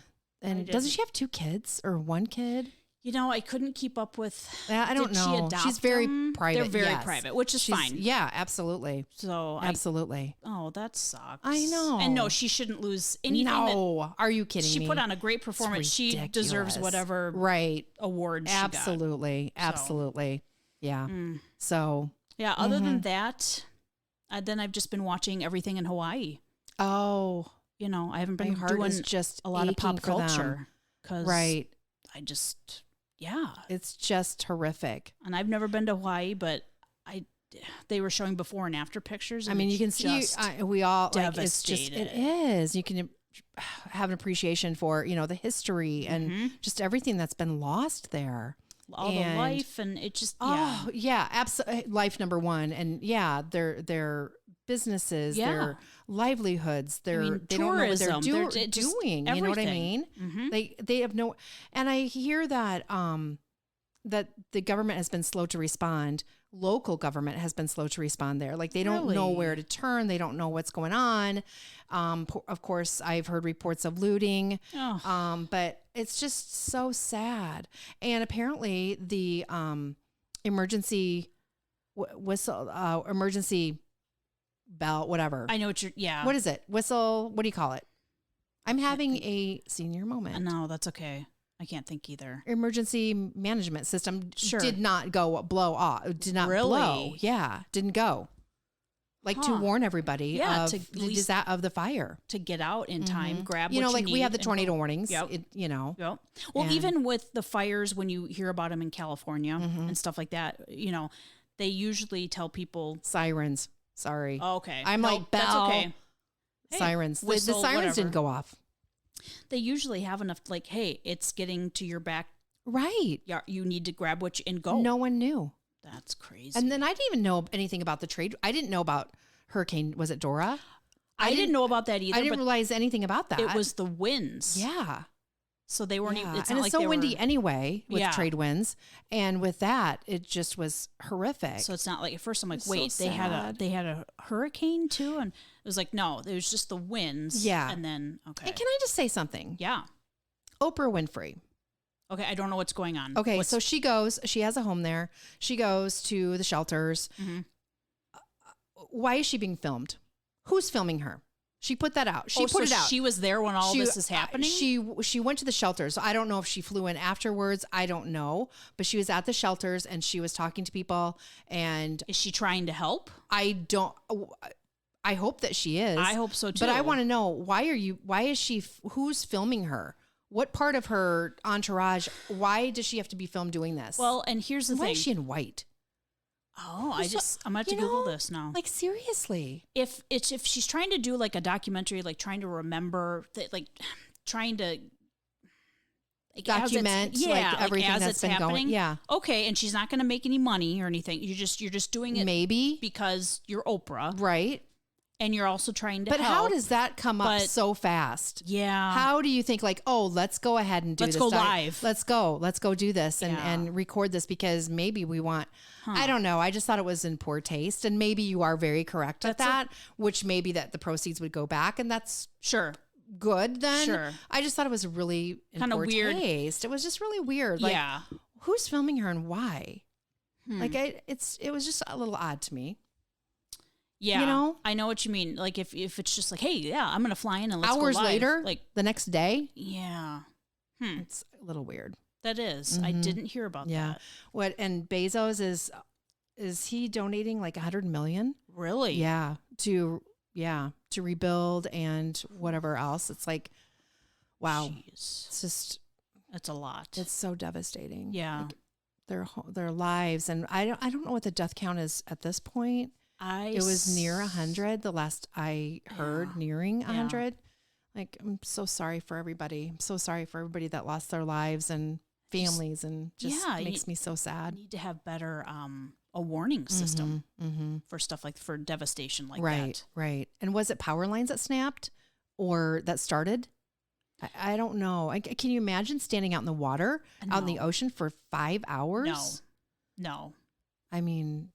And doesn't she have 2 kids or 1 kid? I couldn't keep up with. I don't Did she know. adopt She's very them? private. They're very yes. private, which is fine. Yeah, absolutely. So Absolutely. that sucks. I know. And no, she shouldn't lose anything. No. Are you kidding She me? put on a great performance. She deserves ridiculous. whatever right award she got. Absolutely. Absolutely. Yeah. So. Yeah. Other than that, then I've just been watching everything in Hawaii. Oh. I haven't My been heart doing is just a lot of pop aching for them. culture because Right. I just yeah. It's just horrific. And I've never been to Hawaii, but they were showing before and after pictures. I And mean, you can it's see, just we all, like, it's just, devastated. it is. You can have an appreciation for, the history and just everything that's been lost there. all the life, and it just Oh, yeah, absolutely. Life number one. And yeah, their businesses, their livelihoods, they don't know what they're tourism, doing. You know what I everything. mean? They have no, and I hear that, that the government has been slow to respond. Local government has been slow to respond there. Like they don't know where to turn. They don't know what's going on. Of course, I've heard reports of looting, but it's just so sad. And apparently the emergency whistle, emergency bell, whatever. I know what you're. Yeah. What is it? Whistle. What do you call it? I'm having a senior moment. No, that's okay. I can't think either. Emergency management system Sure. did not blow off. Did not blow. Yeah, didn't go. Like to warn everybody of of the fire. To get out in time, grab You what know, you like need we have the and tornado go. warnings. Yep. Yep. Well, And- even with the fires, when you hear about them in California and stuff like that, they usually tell people. Sirens. Sorry. Oh, okay. I'm like, that's bell. okay. Hey, Sirens. The whistle, sirens whatever. didn't go off. They usually have enough, like, hey, it's getting to your back. Right. Yeah, you need to grab what and go. No one knew. That's crazy. And then I didn't even know anything about the trade. I didn't know about Hurricane. Was it Dora? I didn't know about that either. I didn't realize anything about that. It was the winds. Yeah. So they weren't even, it's and not it's like so windy anyway with Yeah. trade winds. And with that, it just was horrific. So it's not like, at first I'm like, It's wait, so they had sad. a hurricane too? And it was like, no, it was just the winds. Yeah. And then, okay. And can I just say something? Yeah. Oprah Winfrey. Okay, I don't know what's going on. Okay, so she has a home there. She goes to the shelters. Mm-hmm. Why is she being filmed? Who's filming her? She put that out. She put it out. She was there when all this is happening? She went to the shelters. I don't know if she flew in afterwards. I don't know. But she was at the shelters and she was talking to people. And Is she trying to help? I hope that she is. I hope so too. But I want to know, who's filming her? What part of her entourage, why does she have to be filmed doing this? Well, and here's the why thing. is she in white? Oh, I'm gonna have to Google this now. Like, seriously. If she's trying to do like a documentary, like trying to remember that, like trying to Document like everything as that's it's been happening. going. Yeah. Okay, and she's not going to make any money or anything. You're just doing it Maybe. because you're Oprah, Right. and you're also trying to. But help. how does that come up But- so fast? Yeah. How do you think like, oh, let's go ahead and do Let's this? go live. Let's go do this and, Yeah. and record this because maybe we want, I don't know. I just thought it was in poor taste. And maybe you are very correct at that, which maybe that the proceeds would go back and that's Sure. good then. Sure. I just thought it was really in Kinda poor weird. taste. It was just really weird. Like, Yeah. who's filming her and why? Like it was just a little odd to me. Yeah. You know? I know what you mean. Like if it's just like, hey, yeah, I'm gonna fly in and let's Hours go live. later, Like, the next day, yeah. it's a little weird. That is. I didn't hear about that. What and Bezos is he donating like 100 million? Really? Yeah, to rebuild and whatever else. It's like, wow. Jeez. It's just That's a lot. it's so devastating. Yeah. Like, their lives, and I don't know what the death count is at this point. It was near 100 the last I heard, nearing 100. Like, I'm so sorry for everybody. I'm so sorry for everybody that lost their lives and families, and just makes me so sad. Need to have better a warning system for stuff like for devastation like that. Right. And was it power lines that snapped or that started? I don't know. Can you imagine standing out in the water, out in the ocean for 5 hours? No. I mean,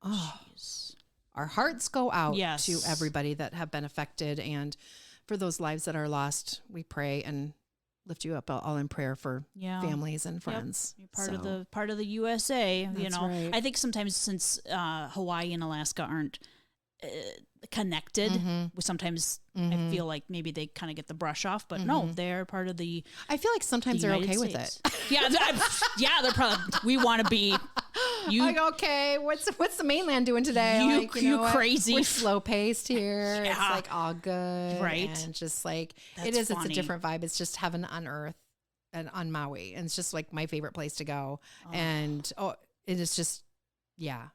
Jeez. our hearts go out Yes. to everybody that have been affected. And for those lives that are lost, we pray and lift you up all in prayer for families and friends. You're part of the USA. You That's know, right. I think sometimes since Hawaii and Alaska aren't connected, sometimes I feel like maybe they kind of get the brush off, but no, they're part of the. I feel like sometimes they're okay with it. Yeah, they're probably. We want to be. You like, okay, what's the mainland doing today? You what? crazy. We're slow paced here. It's like all good, Right. And just like That's it's a funny. different vibe. It's just heaven on earth, and on Maui, and it's just like my favorite place to go. And it is just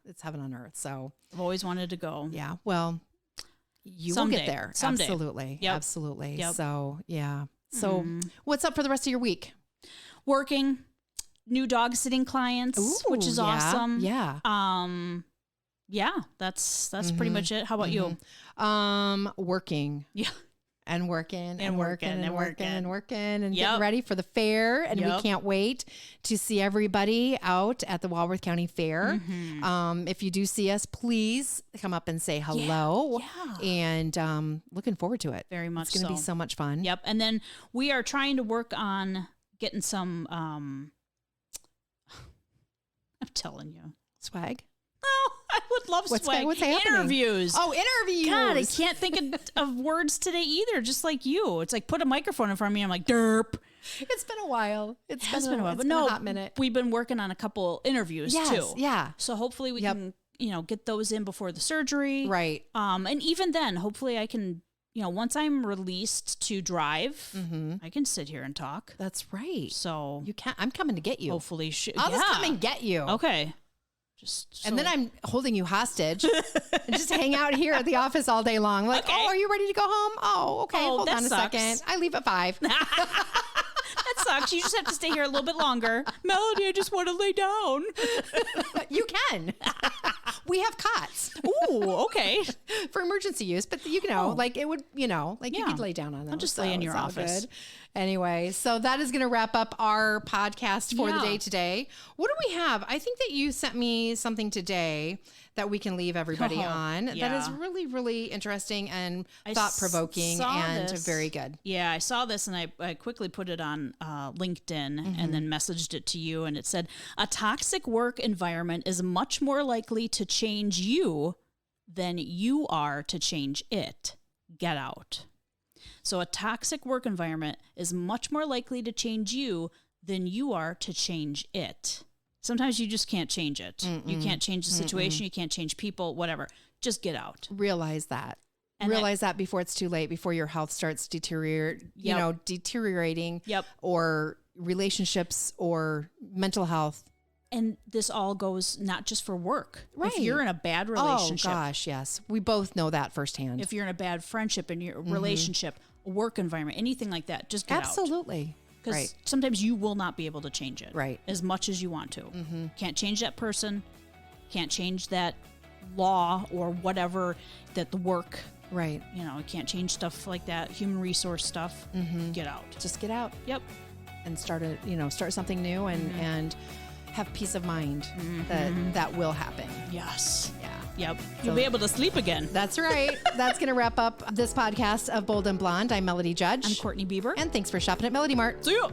it's heaven on earth. So I've always wanted to go. yeah, well, you Someday. will get there. Someday. Absolutely, Yep. absolutely. Yep. So yeah. So what's up for the rest of your week? Working, new dog sitting clients, which is awesome. Yeah. Yeah, that's pretty much it. How about you? Working. Yeah. And working And working and and Yep. getting ready for the fair. And we Yep. can't wait to see everybody out at the Walworth County Fair. If you do see us, please come up and say hello. Yeah. And looking forward to it. Very much It's going to be so much fun. Yep. And then we are trying to work on getting some I'm telling you. Swag. Oh, I would love What's swag. happening? Interviews. Oh, interviews. God, I can't think of words today either, just like you. It's like put a microphone in front of me. I'm like, derp. It's been a while. It has been a while. It's But been no, a hot minute. we've been working on a couple interviews Yes, too. yeah. So hopefully we can, get those in before the surgery. Right. And even then, hopefully I can, once I'm released to drive, I can sit here and talk. That's right. So You can't. I'm coming to get you. hopefully, I'll just come and get you. Okay. And then I'm holding you hostage and just hang out here at the office all day long. Like, Okay. oh, are you ready to go home? Oh, okay. Oh, Hold that on a sucks. second. I leave at 5. that sucks. You just have to stay here a little bit longer. Melody, I just want to lay down. You can. We have cots. Ooh, okay. For emergency use, but you know, like it would, you know, like you could lay down on them. I'll just lay in your office. Good. Anyway, so that is going to wrap up our podcast for the day today. What do we have? I think that you sent me something today that we can leave everybody on. That is really, really interesting and thought-provoking and very good. Yeah, I saw this and I quickly put it on LinkedIn and then messaged it to you. And it said, a toxic work environment is much more likely to change you than you are to change it. Get out. So a toxic work environment is much more likely to change you than you are to change it. Sometimes you just can't change it. You can't change the situation. You can't change people, whatever. Just get out. Realize that. And realize that before it's too late, before your health starts deteriorating, or relationships or mental health. And this all goes not just for work. Right. If you're in a bad relationship. Oh, gosh, yes. We both know that firsthand. If you're in a bad friendship, in your relationship, work environment, anything like that, just get out. Absolutely. Because sometimes you will not be able to change it. Right. As much as you want to. Can't change that person. Can't change that law or whatever that the work. Right. You know, can't change stuff like that. Human resource stuff. Get out. Just get out. Yep. And start something new and have peace of mind that will happen. Yes. Yeah. Yep. You'll be able to sleep again. That's right. That's going to wrap up this podcast of Bold and Blonde. I'm Melody Judge. I'm Courtney Bieber. And thanks for shopping at Melody Mart. See ya.